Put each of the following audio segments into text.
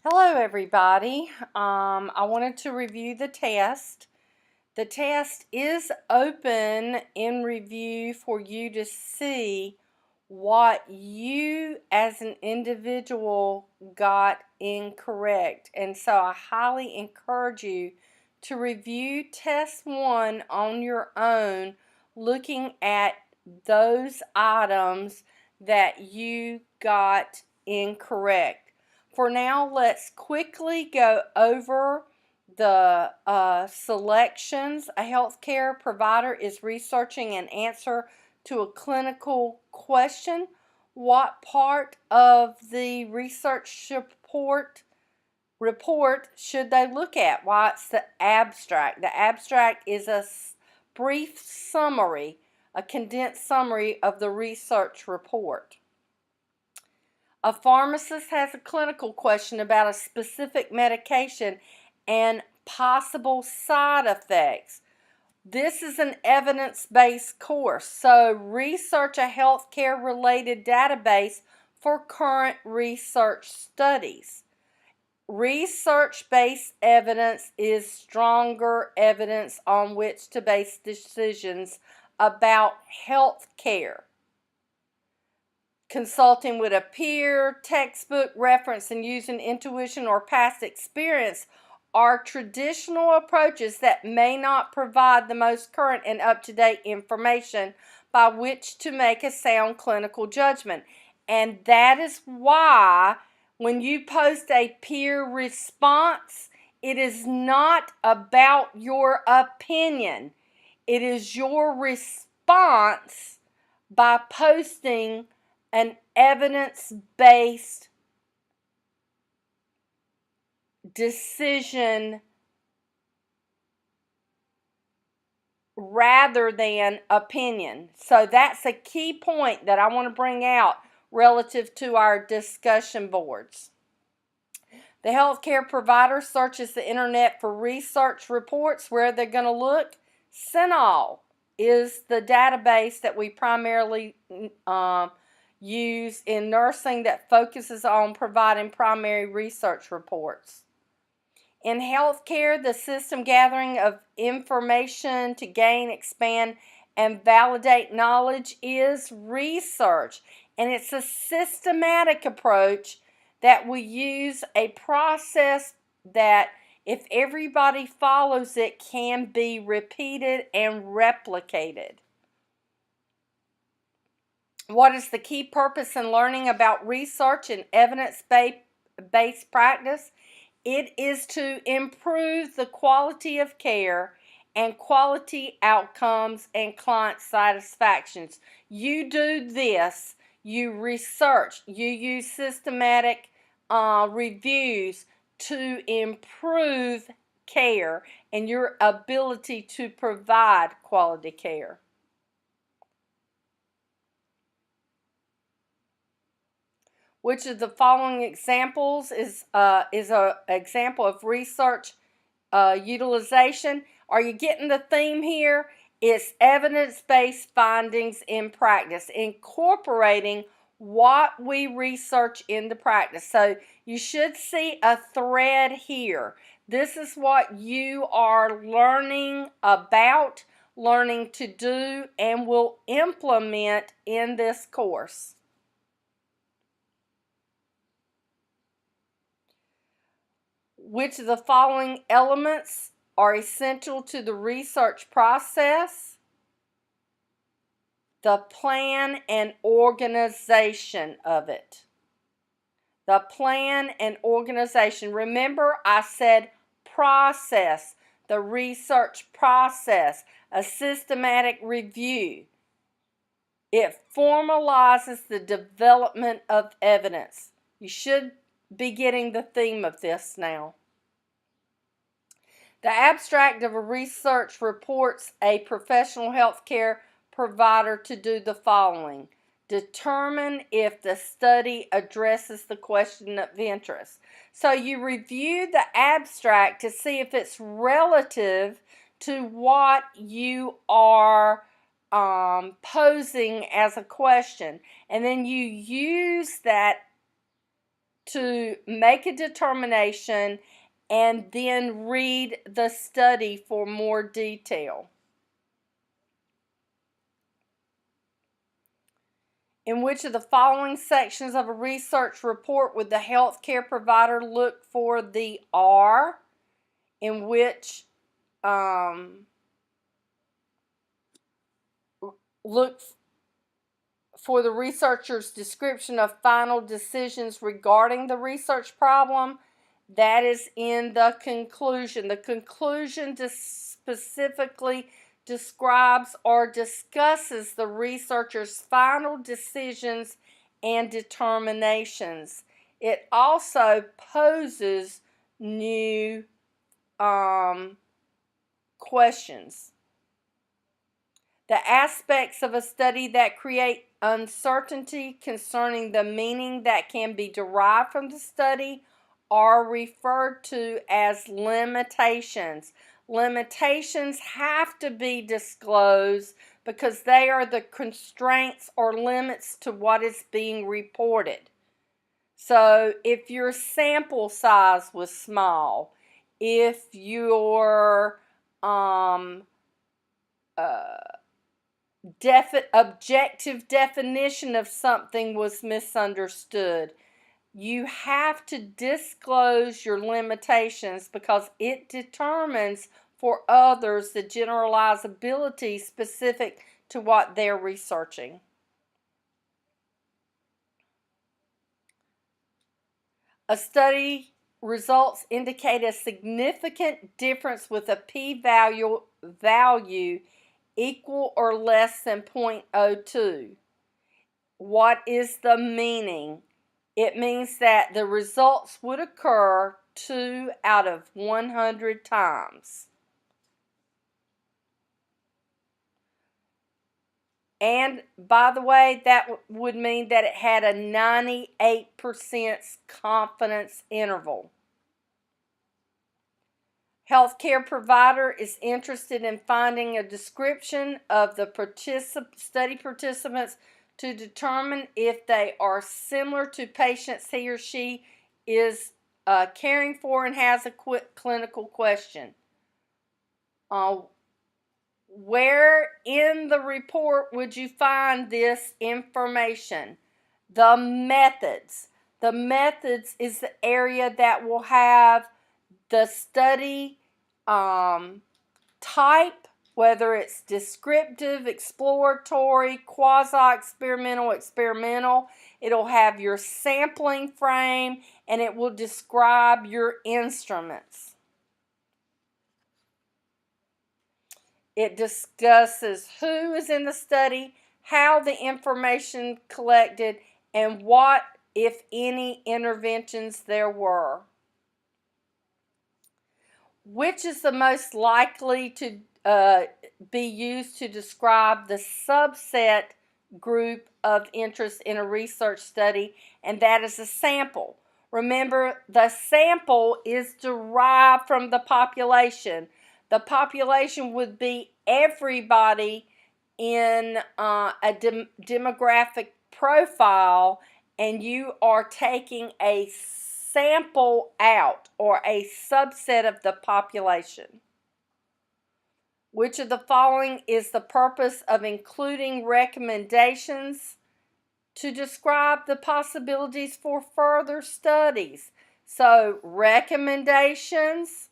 Hello, everybody. I wanted to review the test. The test is open in review for you to see what you as an individual got incorrect. And so I highly encourage you to review test 1 on your own, looking at those items that you got incorrect. For now, let's quickly go over the selections. A healthcare provider is researching an answer to a clinical question. What part of the research report should they look at? Why, it's the abstract. The abstract is a brief summary, a condensed summary of the research report. A pharmacist has a clinical question about a specific medication and possible side effects. This is an evidence-based course, so research a healthcare-related database for current research studies. Research-based evidence is stronger evidence on which to base decisions about health care. Consulting with a peer, textbook reference, and using intuition or past experience are traditional approaches that may not provide the most current and up-to-date information by which to make a sound clinical judgment. And that is why when you post a peer response, it is not about your opinion. It is your response by posting an evidence-based decision rather than opinion. So that's a key point that I want to bring out relative to our discussion boards. The healthcare provider searches the internet for research reports. Where they're going to look? CINAHL is the database that we primarily use in nursing that focuses on providing primary research reports. In healthcare, the system gathering of information to gain, expand, and validate knowledge is research. And it's a systematic approach that we use a process that, if everybody follows it, can be repeated and replicated. What is the key purpose in learning about research and evidence-based practice? It is to improve the quality of care and quality outcomes and client satisfactions. You do this, you research, you use systematic reviews to improve care and your ability to provide quality care. Which of the following examples is an example of research utilization? Are you getting the theme here? It's evidence-based findings in practice, incorporating what we research into practice. So you should see a thread here. This is what you are learning about, learning to do, and will implement in this course. Which of the following elements are essential to the research process? The plan and organization of it. The plan and organization. Remember, I said process, the research process, a systematic review. It formalizes the development of evidence. You should be getting the theme of this now. The abstract of a research reports a professional healthcare provider to do the following. Determine if the study addresses the question of interest. So you review the abstract to see if it's relative to what you are posing as a question. And then you use that to make a determination and then read the study for more detail. In which of the following sections of a research report would the healthcare provider look for the R? In which look for the researcher's description of final decisions regarding the research problem? That is in the conclusion. The conclusion specifically describes or discusses the researcher's final decisions and determinations. It also poses new questions. The aspects of a study that create uncertainty concerning the meaning that can be derived from the study are referred to as limitations. Limitations have to be disclosed because they are the constraints or limits to what is being reported. So if your sample size was small, if your objective definition of something was misunderstood, you have to disclose your limitations because it determines for others the generalizability specific to what they're researching. A study results indicate a significant difference with a p-value equal or less than 0.02. What is the meaning? It means that the results would occur 2 out of 100 times. And by the way, that would mean that it had a 98% confidence interval. Healthcare provider is interested in finding a description of the study participants to determine if they are similar to patients he or she is caring for and has a clinical question. Where in the report would you find this information? The methods. The methods is the area that will have the study type, whether it's descriptive, exploratory, quasi-experimental, experimental. It'll have your sampling frame, and it will describe your instruments. It discusses who is in the study, how the information collected, and what, if any, interventions there were. Which is the most likely to be used to describe the subset group of interest in a research study, and that is a sample. Remember, the sample is derived from the population. The population would be everybody in a demographic profile, and you are taking a sample out, or a subset of the population. Which of the following is the purpose of including recommendations to describe the possibilities for further studies? So, recommendations,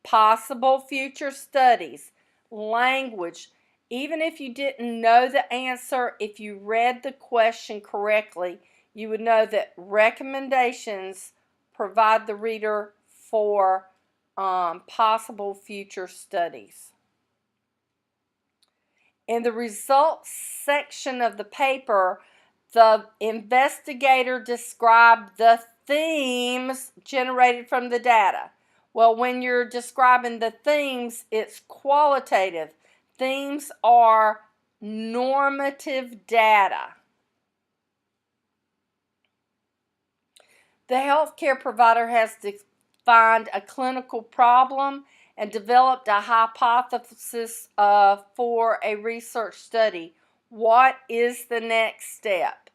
possible future studies, language. Even if you didn't know the answer, if you read the question correctly, you would know that recommendations provide the reader for possible future studies. In the results section of the paper, the investigator described the themes generated from the data. Well, when you're describing the themes, it's qualitative. Themes are normative data. The healthcare provider has defined a clinical problem and developed a hypothesis for a research study. What is the next step?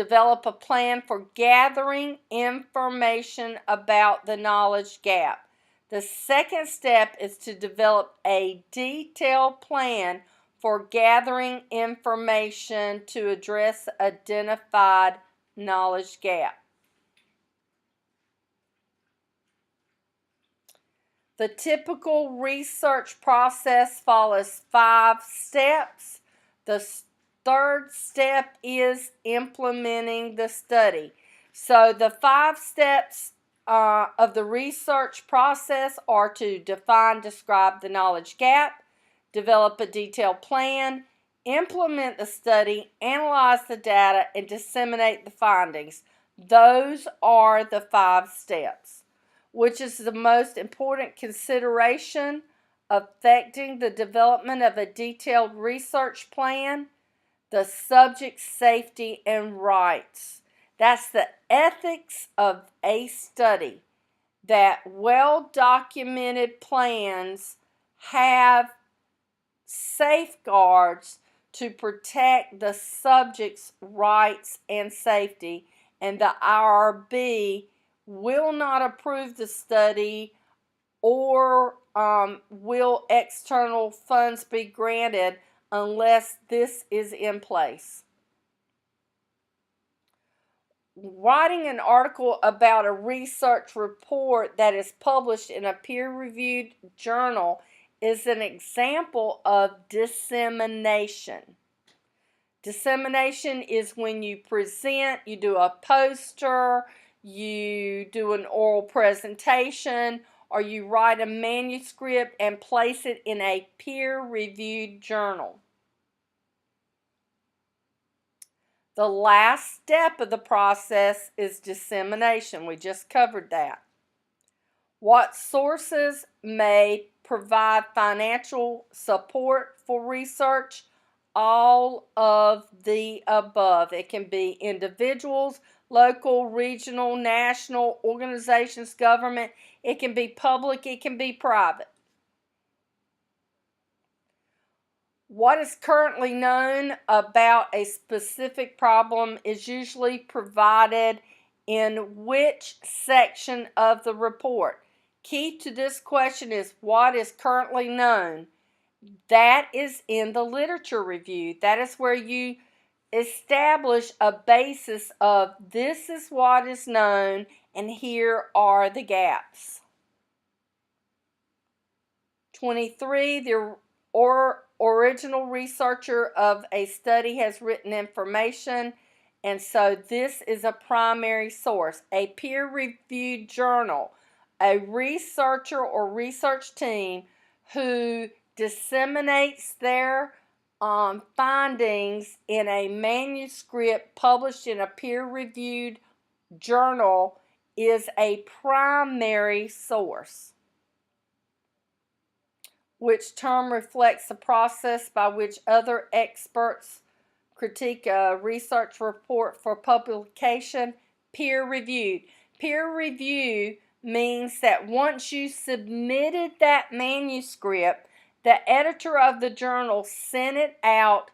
develop a plan for gathering information about the knowledge gap. The second step is to develop a detailed plan for gathering information to address identified knowledge gap. The typical research process follows 5 steps. The third step is implementing the study. So the 5 steps of the research process are to define, describe the knowledge gap, develop a detailed plan, implement the study, analyze the data, and disseminate the findings. Those are the 5 steps. Which is the most important consideration affecting the development of a detailed research plan? The subject's safety and rights. That's the ethics of a study. That well-documented plans have safeguards to protect the subject's rights and safety, and the IRB will not approve the study or will external funds be granted unless this is in place. Writing an article about a research report that is published in a peer-reviewed journal is an example of dissemination. Dissemination is when you present, you do a poster, you do an oral presentation, or you write a manuscript and place it in a peer-reviewed journal. The last step of the process is dissemination. We just covered that. What sources may provide financial support for research? All of the above. It can be individuals, local, regional, national, organizations, government. It can be public, it can be private. What is currently known about a specific problem is usually provided in which section of the report. Key to this question is what is currently known. That is in the literature review. That is where you establish a basis of this is what is known and here are the gaps. 23, the original researcher of a study has written information, and so this is a primary source. A peer-reviewed journal, a researcher or research team who disseminates their findings in a manuscript published in a peer-reviewed journal is a primary source. Which term reflects the process by which other experts critique a research report for publication? Peer-reviewed. Peer review means that once you submitted that manuscript, the editor of the journal sent it out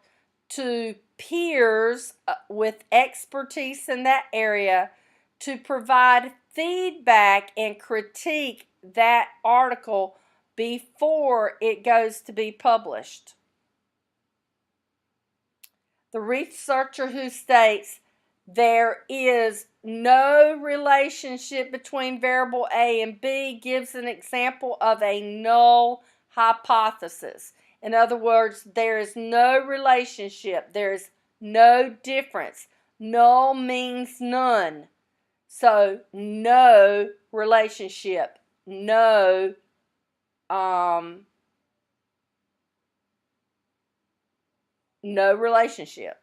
to peers with expertise in that area to provide feedback and critique that article before it goes to be published. The researcher who states there is no relationship between variable A and B gives an example of a null hypothesis. In other words, there is no relationship. There is no difference. Null means none. So, no relationship. No relationship.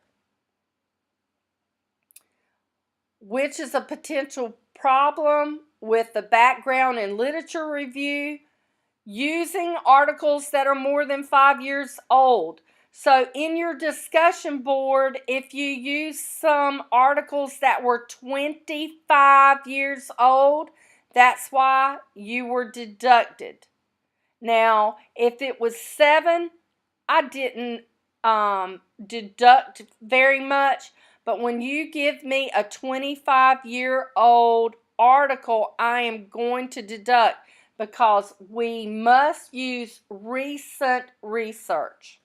Which is a potential problem with the background in literature review, using articles that are more than 5 years old. So in your discussion board, if you use some articles that were 25 years old, that's why you were deducted. Now, if it was 7, I didn't deduct very much. But when you give me a 25-year-old article, I am going to deduct because we must use recent research.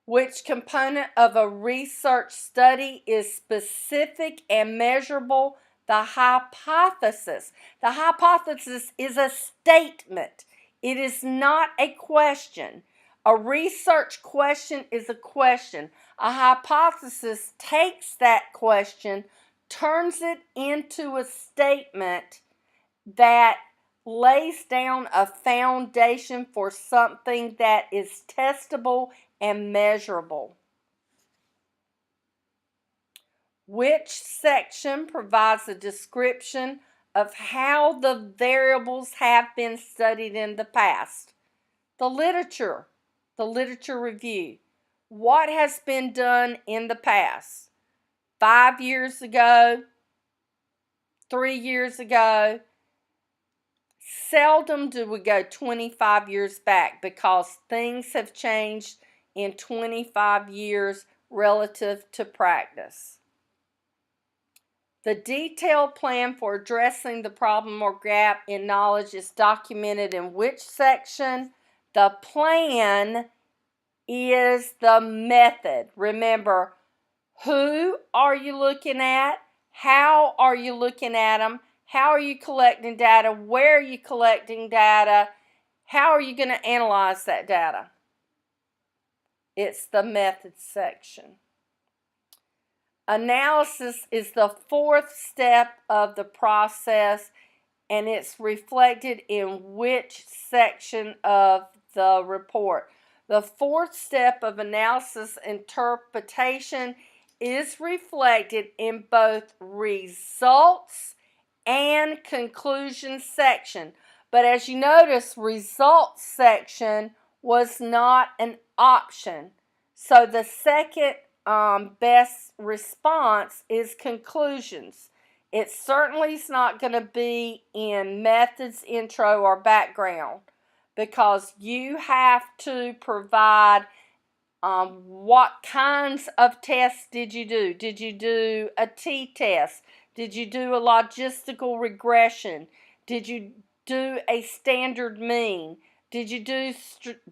Which component of a research study is specific and measurable? The hypothesis. The hypothesis is a statement. It is not a question. A research question is a question. A hypothesis takes that question, turns it into a statement that lays down a foundation for something that is testable and measurable. Which section provides a description of how the variables have been studied in the past? The literature review. What has been done in the past? 5 years ago, 3 years ago. Seldom do we go 25 years back because things have changed in 25 years relative to practice. The detailed plan for addressing the problem or gap in knowledge is documented in which section? The plan is the method. Remember, who are you looking at? How are you looking at them? How are you collecting data? Where are you collecting data? How are you going to analyze that data? It's the method section. Analysis is the fourth step of the process, and it's reflected in which section of the report. The fourth step of analysis interpretation is reflected in both results and conclusion section. But as you notice, results section was not an option. So the second best response is conclusions. It certainly is not going to be in methods, intro, or background because you have to provide what kinds of tests did you do? Did you do a t-test? Did you do a logistical regression? Did you do a standard mean? Did you do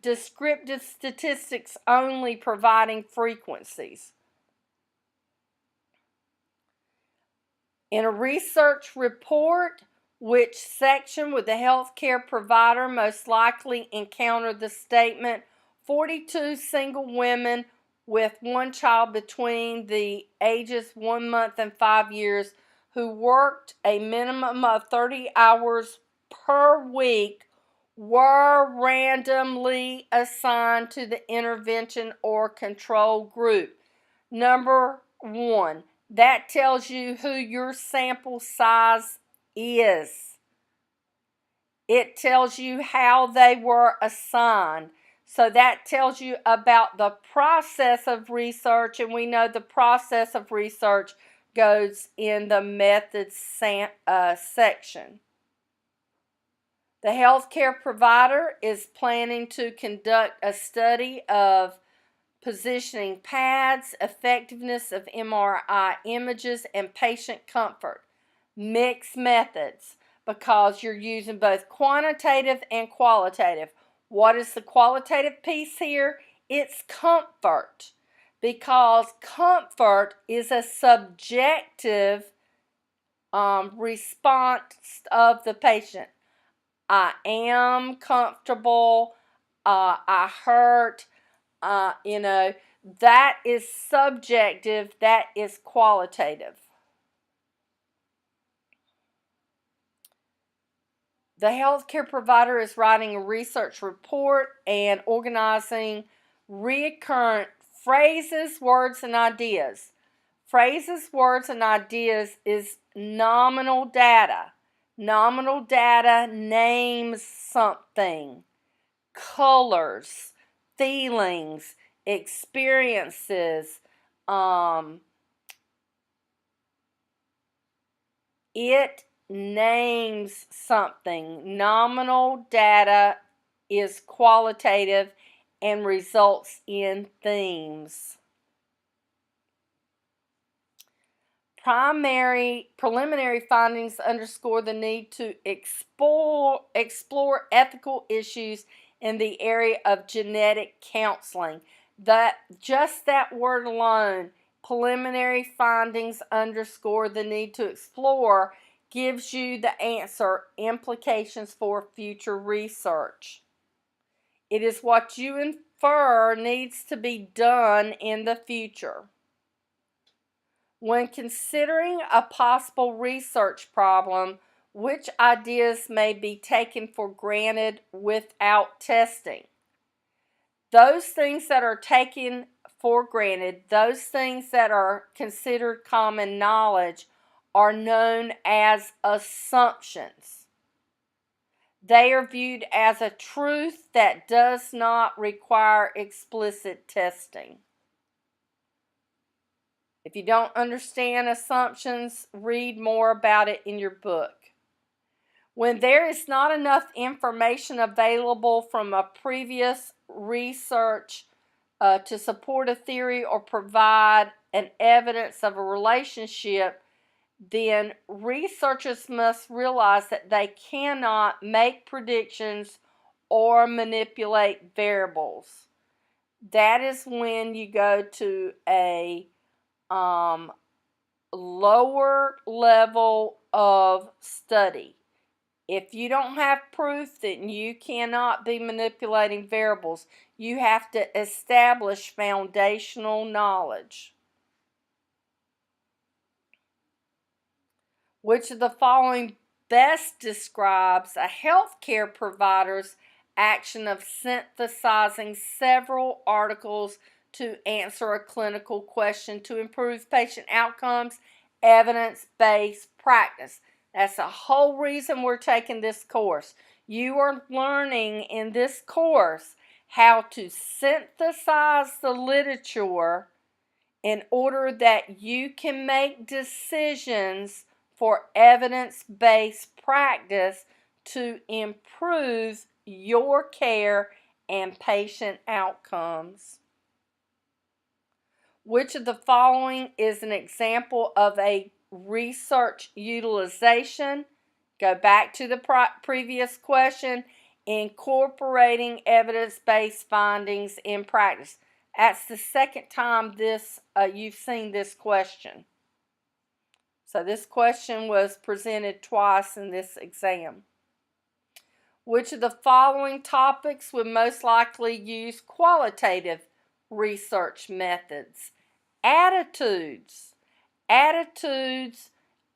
descriptive statistics only providing frequencies? In a research report, which section would the healthcare provider most likely encounter the statement 42 single women with one child between the ages 1 month and 5 years who worked a minimum of 30 hours per week were randomly assigned to the intervention or control group? Number 1, that tells you who your sample size is. It tells you how they were assigned. So that tells you about the process of research, and we know the process of research goes in the methods section. The healthcare provider is planning to conduct a study of positioning pads, effectiveness of MRI images, and patient comfort. Mixed methods because you're using both quantitative and qualitative. What is the qualitative piece here? It's comfort, because comfort is a subjective response of the patient. I am comfortable, I hurt, that is subjective, that is qualitative. The healthcare provider is writing a research report and organizing recurrent phrases, words, and ideas. Phrases, words, and ideas is nominal data. Nominal data names something. Colors, feelings, experiences. It names something. Nominal data is qualitative, and results in themes. Preliminary findings underscore the need to explore ethical issues in the area of genetic counseling. Just that word alone, preliminary findings underscore the need to explore, gives you the answer, implications for future research. It is what you infer needs to be done in the future. When considering a possible research problem, which ideas may be taken for granted without testing? Those things that are taken for granted, those things that are considered common knowledge, are known as assumptions. They are viewed as a truth that does not require explicit testing. If you don't understand assumptions, read more about it in your book. When there is not enough information available from a previous research to support a theory or provide an evidence of a relationship, then researchers must realize that they cannot make predictions or manipulate variables. That is when you go to a lower level of study. If you don't have proof, then you cannot be manipulating variables. You have to establish foundational knowledge. Which of the following best describes a healthcare provider's action of synthesizing several articles to answer a clinical question to improve patient outcomes, evidence-based practice? That's the whole reason we're taking this course. You are learning in this course how to synthesize the literature in order that you can make decisions for evidence-based practice to improve your care and patient outcomes. Which of the following is an example of a research utilization? Go back to the previous question. Incorporating evidence-based findings in practice. That's the second time you've seen this question. So this question was presented twice in this exam. Which of the following topics would most likely use qualitative research methods? Attitudes. Attitudes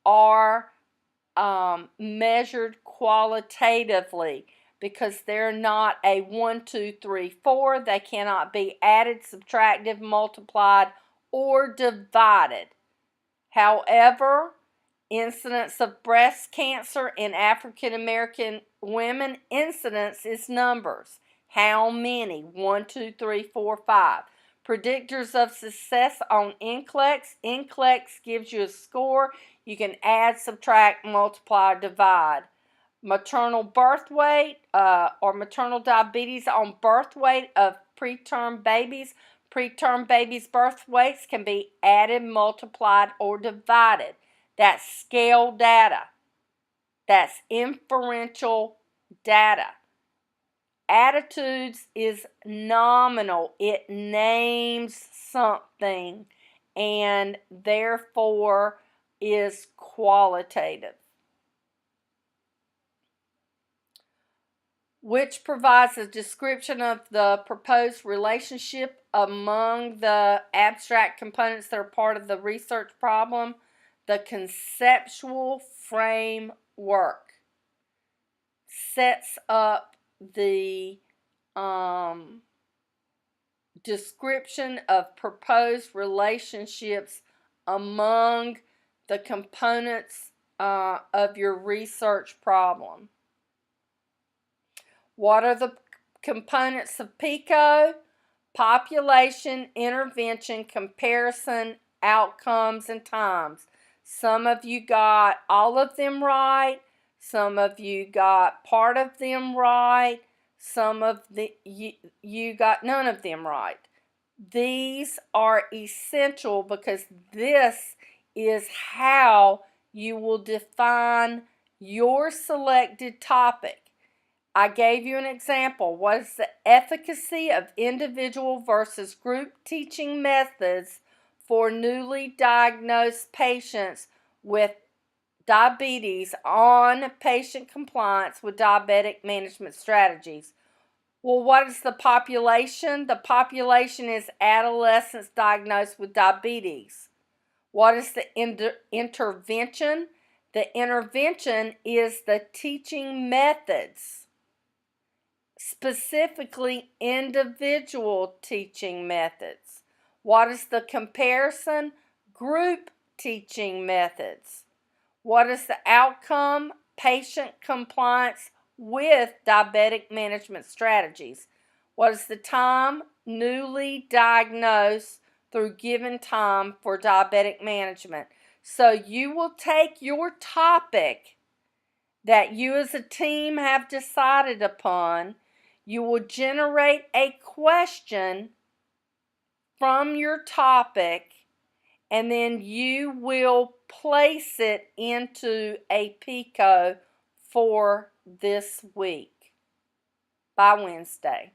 are measured qualitatively because they're not a 1, 2, 3, 4. They cannot be added, subtracted, multiplied, or divided. However, incidence of breast cancer in African American women, incidence is numbers. How many? 1, 2, 3, 4, 5. Predictors of success on NCLEX. NCLEX gives you a score. You can add, subtract, multiply, divide. Maternal birth weight or maternal diabetes on birth weight of preterm babies. Preterm babies' birth weights can be added, multiplied, or divided. That's scale data. That's inferential data. Attitudes is nominal. It names something and therefore is qualitative. Which provides a description of the proposed relationship among the abstract components that are part of the research problem. The conceptual framework sets up the description of proposed relationships among the components of your research problem. What are the components of PICO? Population, intervention, comparison, outcomes, and times. Some of you got all of them right. Some of you got part of them right. Some of the you got none of them right. These are essential because this is how you will define your selected topic. I gave you an example. What is the efficacy of individual versus group teaching methods for newly diagnosed patients with diabetes on patient compliance with diabetic management strategies? Well, what is the population? The population is adolescents diagnosed with diabetes. What is the intervention? The intervention is the teaching methods, specifically individual teaching methods. What is the comparison? Group teaching methods. What is the outcome? Patient compliance with diabetic management strategies. What is the time? Newly diagnosed through given time for diabetic management. So you will take your topic that you as a team have decided upon. You will generate a question from your topic, and then you will place it into a PICO for this week by Wednesday.